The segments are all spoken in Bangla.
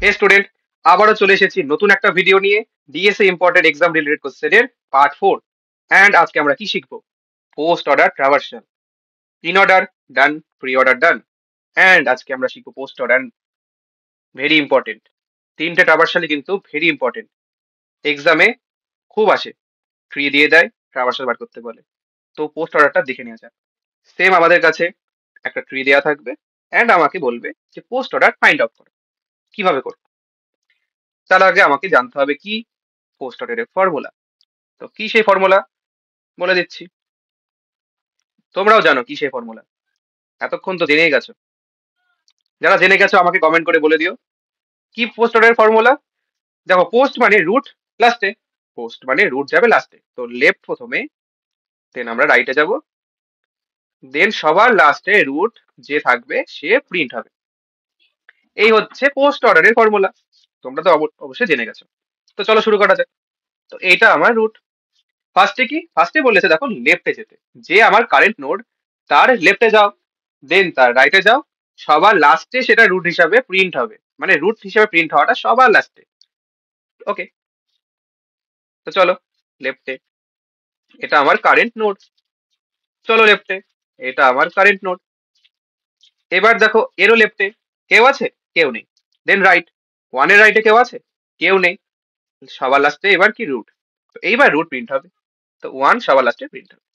হে স্টুডেন্ট, আবারও চলে এসেছি নতুন একটা ভিডিও নিয়ে, ডিএসএ ইম্পর্টেন্ট এক্সাম রিলেটেড কোশ্চেনের পার্ট 4। এন্ড আজকে আমরা কি শিখবো? Post order traversal, in order done, pre order done. And আজকে আমরা শিখবো পোস্ট অর্ডার, ভেরি ইম্পর্টেন্ট। তিনটে ট্রাভার্সালই কিন্তু ভেরি ইম্পর্টেন্ট, এক্সামে খুব আসে, ট্রি দিয়ে দেয়, ট্রাভার্সাল বার করতে বলে। তো পোস্ট অর্ডারটা দেখে নেওয়া যাক। সেম আমাদের কাছে একটা ট্রি দেওয়া থাকবে, এন্ড আমাকে বলবে যে পোস্ট অর্ডার ফাইন্ড আউট করো। কিভাবে করো? তার আগে আমাকে জানতে হবে কি পোস্ট অর্ডারের ফর্মুলা। তো কি সেই ফর্মুলা বলে দিচ্ছি, তোমরাও জানো কি সেই ফর্মুলা, এতক্ষণ তো জেনেই গেছো। যারা জেনে গেছো আমাকে কমেন্ট করে বলে দিও কি পোস্ট অর্ডারের ফর্মুলা। দেখো, পোস্ট মানে রুট লাস্টে, পোস্ট মানে রুট যাবে লাস্টে, তো লেফট প্রথমে, দেন আমরা রাইটে যাব, দেন সবার লাস্টে রুট যে থাকবে সে প্রিন্ট হবে। এই হচ্ছে পোস্ট অর্ডারের ফর্মুলা, তোমরা তো অবশ্যই জেনে গেছো। তো চলো শুরু করা যাক। তো এইটা আমার রুট। ফার্স্টে কি, ফার্স্টে বলেছে দেখো লেফটে যেতে, যে আমার কারেন্ট নোড তার লেফটে যাও, দেন তার রাইটে যাও, সবার লাস্টে সেটা রুট হিসাবে প্রিন্ট হবে, মানে রুট হিসাবে প্রিন্ট হওয়াটা সবার লাস্টে। ওকে, তো চলো লেফটে, এটা আমার কারেন্ট নোড, চলো লেফটে, এটা আমার কারেন্ট নোড। এবার দেখো এরও লেফটে কেউ আছে? কেউ নেই। দেন রাইট, ওয়ানের রাইটে কেউ আছে? কেউ নেই। সবার লাস্টে এবার কি রুট, তো এইবার রুট প্রিন্ট হবে, তো ওয়ান সবার লাস্টে প্রিন্ট হবে।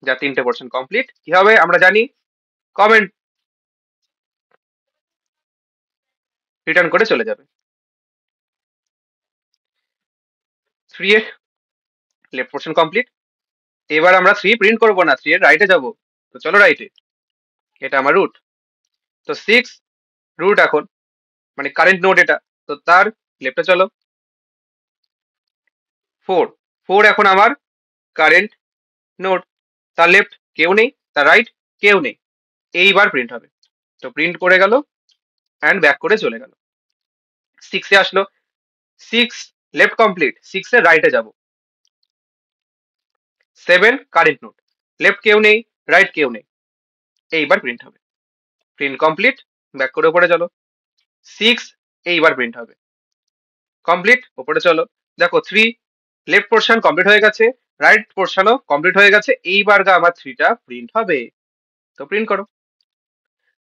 যা তিনটে পোর্শন কমপ্লিট। কি হবে আমরা জানি, কমেন্ট রিটার্ন করে চলে যাবে। 3 এর লেফট পোর্শন কমপ্লিট। এবার আমরা 3 প্রিন্ট করবো না, 3 এর রাইটে যাব, তো চলো রাইটে, এটা আমার রুট। তো 6 রুট এখন, মানে কারেন্ট নোড এটা, তো তার লেফটে চলো। 4 4 এখন আমার কারেন্ট নোড, তার লেফট কেউ নেই, তার রাইট কেউ নেই। এইবার প্রিন্ট হবে, তো প্রিন্ট করে গেল অ্যান্ড ব্যাক করে চলে গেল। 6 এ আসলো, 6 লেফট কমপ্লিট, 6 এর রাইটে যাব। 7 কারেন্ট নোড, লেফট কেউ নেই, রাইট কেউ নেই। এইবার প্রিন্ট হবে, প্রিন্ট কমপ্লিট, ব্যাক করে উপরে চলো। 6 এইবার প্রিন্ট হবে, কমপ্লিট, উপরে চলো। দেখো 3 লেফট পোর্শন কমপ্লিট হয়ে গেছে, রাইট পোর্শনও কমপ্লিট হয়ে গেছে, এইবার আমার 3টা প্রিন্ট হবে। তো প্রিন্ট করো,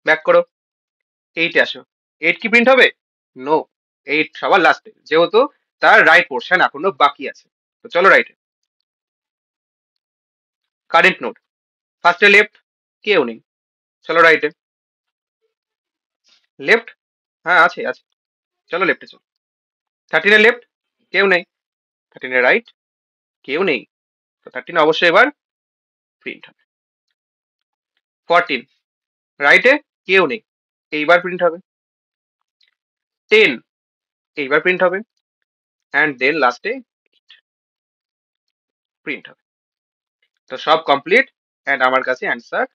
ব্যাক করো, 8 এ আসো। 8 কি প্রিন্ট হবে? নো, 8 সবার লাস্টে, যেহেতু তার রাইট পোর্শন এখনো বাকি আছে। তো চলো রাইটে, কারেন্ট নোড, ফার্স্টে লেফট কেউ নেই, চলো রাইটে, লেফট হ্যাঁ আছে আছে, চলো লেফটে চলো। 13 এর লেফট কেউ নেই, 13 এর রাইট কেউ নেই, তো 13 অবশ্যই এবার প্রিন্ট হবে। 14 রাইটে কেউ নেই, এইবার প্রিন্ট হবে। 10 এইবার প্রিন্ট হবে, অ্যান্ড দেন লাস্টে প্রিন্ট হবে। তো সব কমপ্লিট, অ্যান্ড আমার কাছে অ্যান্সার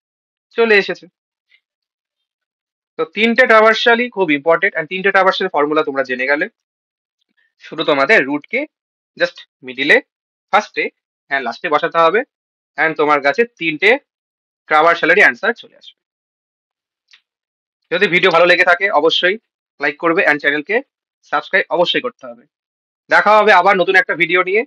চলে এসেছে। তো তিনটে ট্রাভার্সালই খুব ইম্পর্টেন্ট, অ্যান্ড তিনটে ট্রাভার্সাল ফর্মুলা তোমরা জেনে গেলে। শুধু তোমাদের রুটকে জাস্ট মিডিলে, ফার্স্টে অ্যান্ড লাস্টে বসাতে হবে, অ্যান্ড তোমার কাছে তিনটে ট্রাভার্সালেরই অ্যান্সার চলে আসবে। যদি ভিডিও ভালো লেগে থাকে অবশ্যই লাইক করবে, অ্যান্ড চ্যানেলকে সাবস্ক্রাইব অবশ্যই করতে হবে। দেখা হবে আবার নতুন একটা ভিডিও নিয়ে।